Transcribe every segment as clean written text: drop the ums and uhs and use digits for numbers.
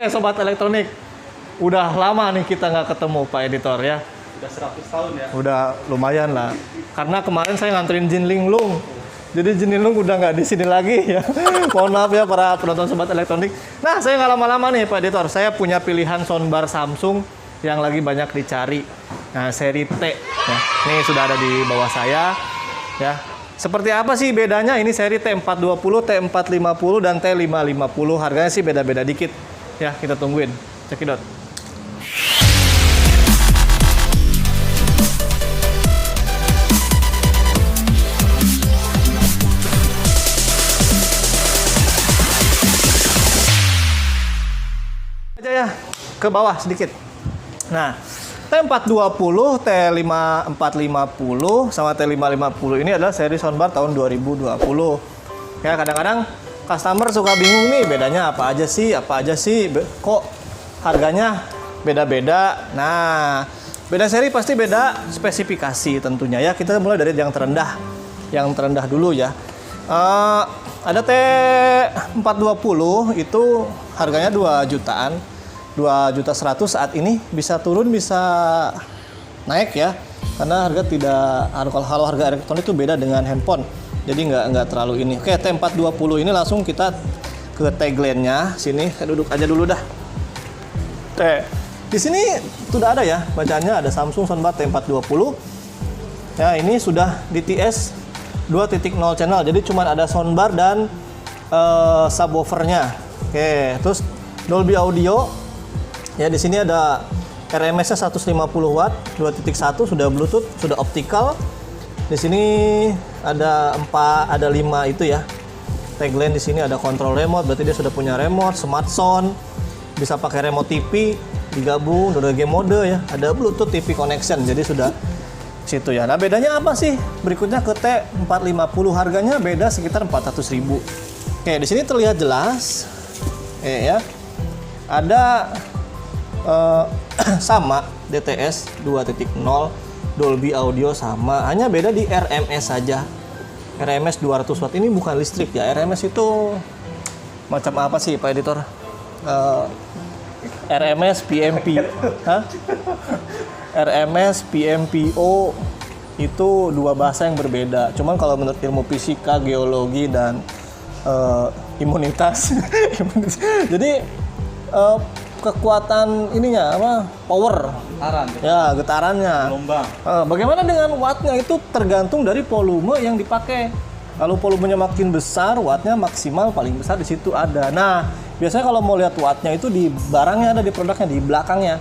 Sobat elektronik, udah lama nih kita nggak ketemu Pak Editor ya. Udah 100 tahun ya. Udah lumayan lah. Karena kemarin saya nganterin Jin Linglung. Jadi Jin Linglung udah nggak di sini lagi ya. Mohon maaf ya para penonton Sobat elektronik. Nah, saya nggak lama-lama nih Pak Editor. Saya punya pilihan soundbar Samsung yang lagi banyak dicari. Nah, seri T. Ya. Ini sudah ada di bawah saya. Ya. Seperti apa sih bedanya? Ini seri T420, T450, dan T550. Harganya sih beda-beda dikit. Ya, kita tungguin. Cekidot. Aja ya, ke bawah sedikit. Nah, T420, T5450, sama T550 ini adalah seri soundbar tahun 2020. Ya, kadang-kadang customer suka bingung nih, bedanya apa aja sih, kok harganya beda-beda. Nah, beda seri pasti beda spesifikasi tentunya ya. Kita mulai dari yang terendah dulu ya. Ada T420 itu harganya 2 jutaan, 2.100.000 saat ini, bisa turun bisa naik ya, karena kalau harga elektronik itu beda dengan handphone. Jadi nggak terlalu ini. Oke, T420 ini langsung kita ke tagline-nya. Sini, saya duduk aja dulu dah. Di sini sudah ada ya, bacaannya ada Samsung soundbar T420. Ya, ini sudah DTS 2.0 channel. Jadi cuma ada soundbar dan subwoofernya. Oke, terus Dolby Audio. Ya, di sini ada RMS-nya 150 watt, 2.1, sudah Bluetooth, sudah optical. Di sini ada 5 itu ya. Tagline di sini ada control remote, berarti dia sudah punya remote, smart sound, bisa pakai remote TV, digabung, udah game mode ya. Ada Bluetooth TV connection, jadi sudah situ ya. Nah, bedanya apa sih? Berikutnya ke T450, harganya beda sekitar 400.000. Oke, di sini terlihat jelas. Ya. Ada sama DTS 2.0, Dolby Audio sama, hanya beda di RMS saja. RMS 200 watt ini bukan listrik ya. RMS itu macam apa sih Pak Editor? RMS PMP, RMS PMPO itu dua bahasa yang berbeda. Cuman kalau menurut ilmu fisika, geologi, dan imunitas, jadi kekuatan ininya power, ya, getarannya, gelombang. Bagaimana dengan wattnya itu tergantung dari volume yang dipakai. Kalau volumenya makin besar, wattnya maksimal paling besar di situ ada. Nah, biasanya kalau mau lihat wattnya itu di barangnya ada, di produknya, di belakangnya.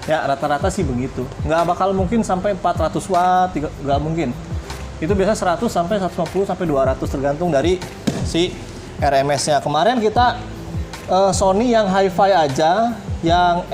Ya, rata-rata sih begitu. Nggak bakal mungkin sampai 400 watt, nggak mungkin. Itu biasa 100 sampai 150 sampai 200 tergantung dari si RMS-nya. Kemarin kita Sony yang hi-fi aja, yang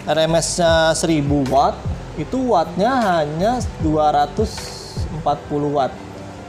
RMS-nya 1000 watt, itu wattnya hanya 240 watt.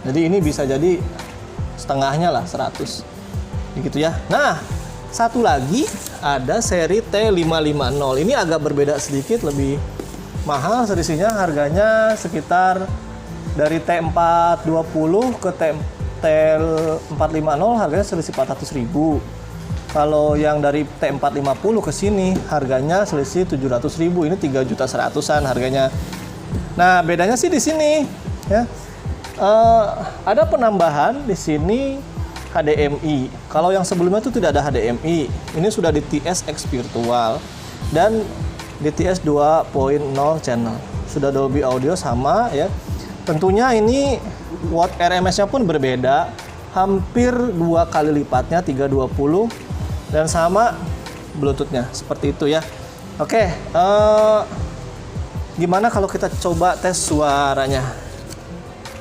Jadi ini bisa jadi setengahnya lah, 100. Begitu ya. Nah, satu lagi ada seri T550. Ini agak berbeda sedikit, lebih mahal selisihnya, harganya sekitar dari T420 ke T450 harganya selisih 400.000. Kalau yang dari T450 ke sini harganya selisih 700.000. Ini 3.100.000-an harganya. Nah, bedanya sih di sini ya. Ada penambahan di sini HDMI. Kalau yang sebelumnya itu tidak ada HDMI. Ini sudah DTS X virtual dan DTS 2.0 channel. Sudah Dolby Audio sama ya. Tentunya ini watt RMS-nya pun berbeda, hampir 2 kali lipatnya, 320, dan sama Bluetooth-nya, seperti itu ya. Oke, gimana kalau kita coba tes suaranya?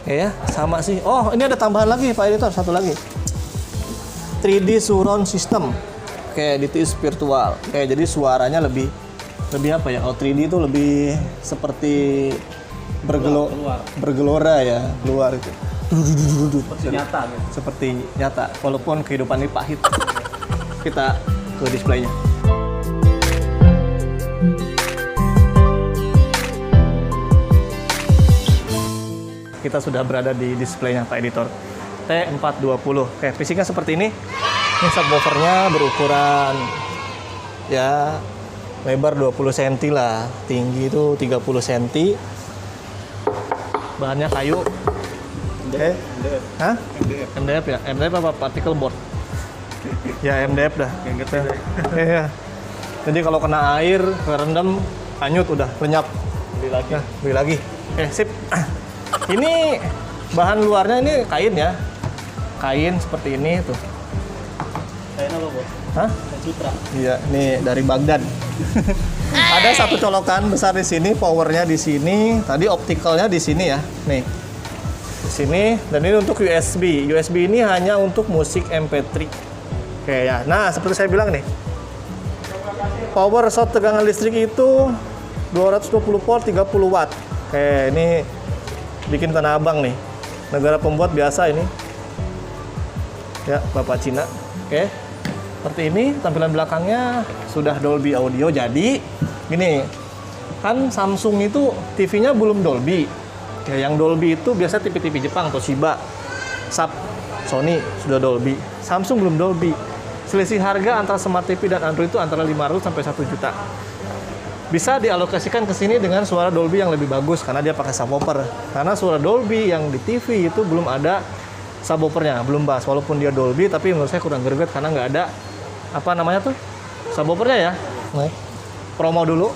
Oke ya, sama sih. Oh, ini ada tambahan lagi Pak Editor, satu lagi. 3D Surround System. Oke, DTS virtual. Oke, jadi suaranya lebih apa ya? Oh, 3D itu lebih seperti bergelora ya, keluar itu. Seperti nyata gitu. Seperti nyata, walaupun kehidupan ini pahit. Kita ke displaynya. Kita sudah berada di displaynya Pak Editor. T420. Oke, fisiknya seperti ini. Ini subwoofernya berukuran ya lebar 20 cm lah, tinggi itu 30 cm. Bahannya kayu. MDF. Hah? MDF. MDF ya? MDF apa particle board? Ya MDF dah. Yang ngerti deh. Iya. Jadi kalau kena air, kerendam, hanyut udah lenyap. Beli lagi. Nah, beli lagi. Sip. Ini bahan luarnya ini kain ya. Kain seperti ini tuh. Kayaknya apa, Bos? Hah? Kain sutra. Iya, nih dari Baghdad. Ada satu colokan besar di sini, powernya di sini, tadi optikalnya di sini ya. Nih. Di sini, dan ini untuk USB. USB ini hanya untuk musik MP3. Oke ya. Nah, seperti saya bilang nih. Power shot tegangan listrik itu 220 volt 30 watt. Oke, ini bikin Tanah Abang nih. Negara pembuat biasa ini. Ya, Bapak Cina. Oke. Seperti ini tampilan belakangnya sudah Dolby Audio. Jadi gini, kan Samsung itu TV-nya belum Dolby. Ya, yang Dolby itu biasa TV-TV Jepang, Toshiba, Sub, Sony sudah Dolby. Samsung belum Dolby. Selisih harga antara Smart TV dan Android itu antara 500 sampai 1 juta. Bisa dialokasikan ke sini dengan suara Dolby yang lebih bagus karena dia pakai subwoofer. Karena suara Dolby yang di TV itu belum ada subwoofernya, belum bass. Walaupun dia Dolby, tapi menurut saya kurang greget karena nggak ada apa namanya tuh subwoofernya ya. Nih, promo dulu.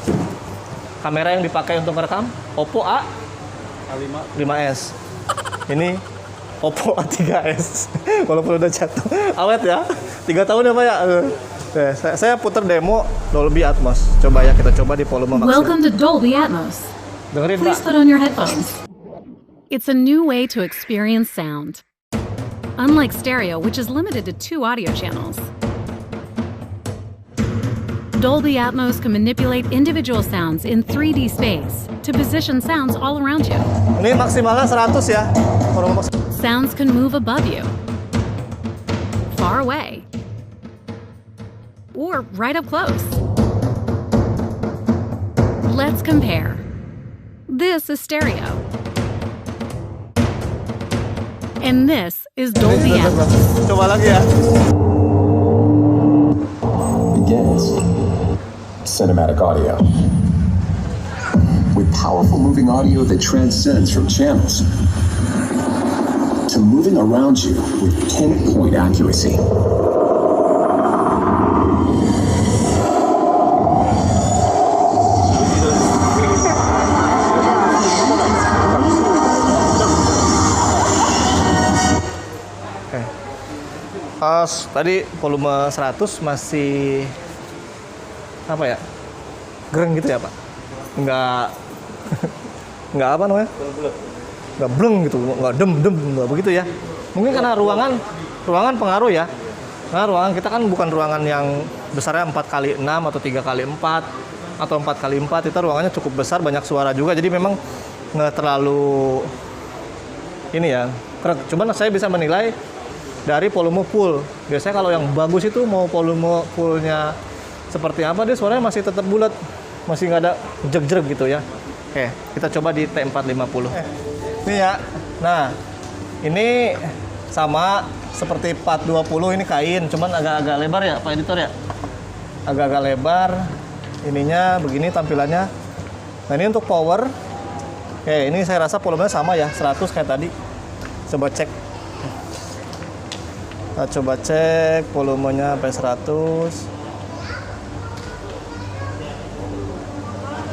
Kamera yang dipakai untuk merekam Oppo A5. A5s. Ini Oppo A3s. Walaupun udah jatuh, awet ya. 3 tahun ya Pak ya. Saya putar demo Dolby Atmos. Coba ya, kita coba di volume maksimal. Welcome to Dolby Atmos. Dengerin Please Pak. put on your headphones. It's a new way to experience sound. Unlike stereo, which is limited to 2 audio channels, Dolby Atmos can manipulate individual sounds in 3D space to position sounds all around you. Ini maksimalnya 100 ya. Volume maksimal. Sounds can move above you, far away, or right up close. Let's compare. This is stereo. And this is Dolby Atmos. Coba lagi ya. Begins cinematic audio. With powerful moving audio that transcends from channels to moving around you with pinpoint accuracy. Tadi volume 100 masih apa ya? Gereng gitu ya, Pak? Enggak apa namanya? Enggak bleng gitu, enggak dem, enggak begitu ya. Mungkin karena ruangan pengaruh ya. Nah, ruangan kita kan bukan ruangan yang besarnya 4x6 atau 3x4 atau 4x4. Itu ruangannya cukup besar, banyak suara juga. Jadi memang nggak terlalu ini ya. Cuman saya bisa menilai dari volume full. Biasanya kalau yang bagus itu mau volume fullnya seperti apa, dia suaranya masih tetap bulat, masih nggak ada jeg-jeg gitu ya. Oke, kita coba di T450. Ini ya. Nah, ini sama seperti 420, ini kain, cuman agak-agak lebar ya, Pak Editor ya. Agak-agak lebar. Ininya begini tampilannya. Nah, ini untuk power. Oke, ini saya rasa volumenya sama ya, 100 kayak tadi. Coba cek. Nah, coba cek volumenya sampai 100.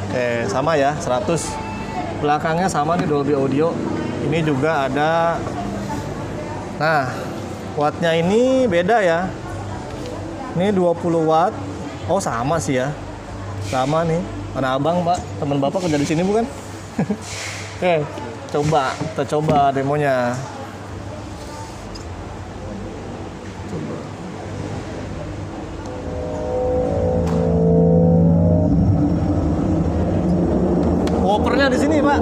Oke, sama ya, 100. Belakangnya sama nih Dolby Audio. Ini juga ada. Nah, wattnya ini beda ya. Ini 20 watt. Oh, sama sih ya. Sama nih. Tanah Abang, Pak. Teman Bapak kerja di sini bukan? Oke, kita coba demonya. Woofernya di sini, Pak.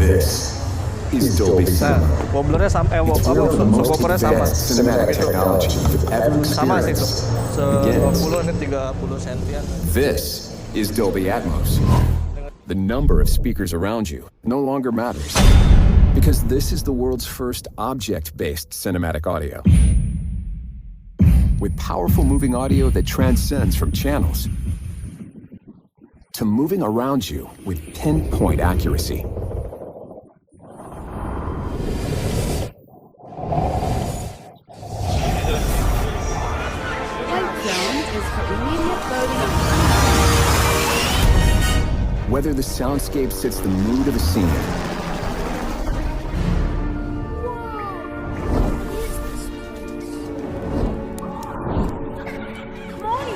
This is Dolby Nah, Cinema. wobblernya sampai It's one of the most subwoofernya sama. advanced cinematic technology you've ever Sama sih itu. experienced. 20 ini 30 sentian. This is Dolby Atmos. The number of speakers around you no longer matters. Because this is the world's first object-based cinematic audio. With powerful moving audio that transcends from channels to moving around you with pinpoint accuracy. White zone is for immediate loading of Whether the soundscape sits the mood of the scene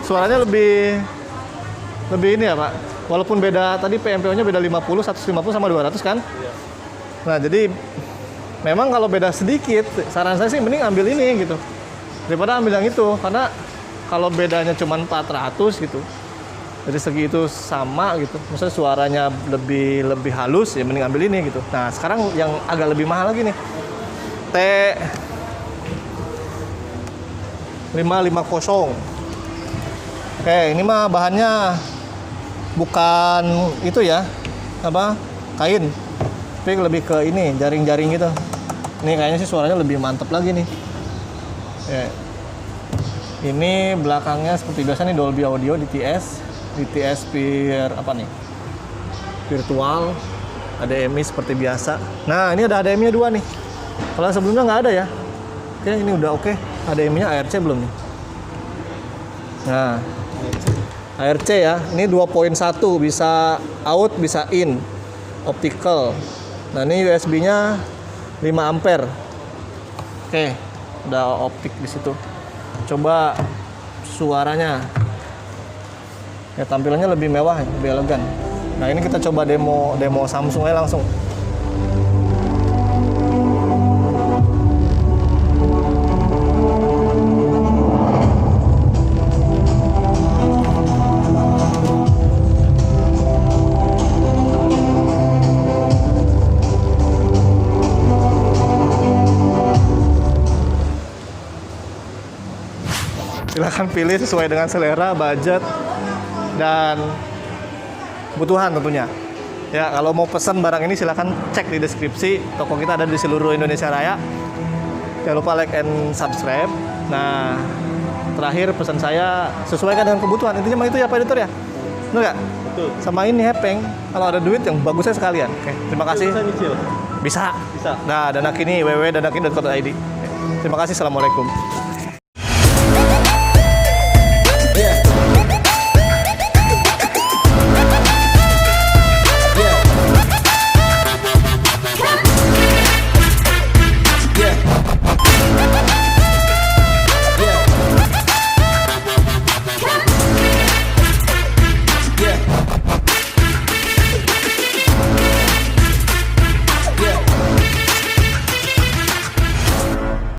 Suaranya lebih ini ya Pak. Walaupun beda tadi PMPO-nya beda 50, 150 sama 200 kan? Iya. Nah, jadi memang kalau beda sedikit, saran saya sih mending ambil ini gitu. Daripada ambil yang itu, karena kalau bedanya cuma 400 gitu. Dari segi itu sama gitu. Maksudnya suaranya lebih halus ya mending ambil ini gitu. Nah, sekarang yang agak lebih mahal lagi nih. T550. Oke, ini mah bahannya bukan itu ya, apa kain, tapi lebih ke ini jaring-jaring gitu. Ini kayaknya sih suaranya lebih mantap lagi nih. Ya. Ini belakangnya seperti biasa nih Dolby Audio DTS apa nih? Virtual, HDMI seperti biasa. Nah ini ada HDMI-nya 2 nih. Kalau sebelumnya nggak ada ya. Oke, ini udah oke. HDMI-nya ARC belum nih? Nah. ARC ya, ini 2.1 bisa out, bisa in, optical. Nah ini USB-nya 5 ampere. Oke, udah optik di situ. Coba suaranya. Ya tampilannya lebih mewah, lebih elegan. Nah ini kita coba demo Samsung aja langsung. Silahkan pilih sesuai dengan selera, budget, dan kebutuhan tentunya. Ya, kalau mau pesan barang ini silahkan cek di deskripsi. Toko kita ada di seluruh Indonesia Raya. Jangan lupa like and subscribe. Nah, terakhir pesan saya sesuaikan dengan kebutuhan. Intinya mah itu ya Pak Editor ya? Betul nggak? Betul. Sama ini Hepeng, kalau ada duit yang bagusnya sekalian. Oke, terima kasih. Bisa nyicil? Bisa. Bisa. Nah, Danakini, www.danakini.co.id. Terima kasih, Assalamualaikum.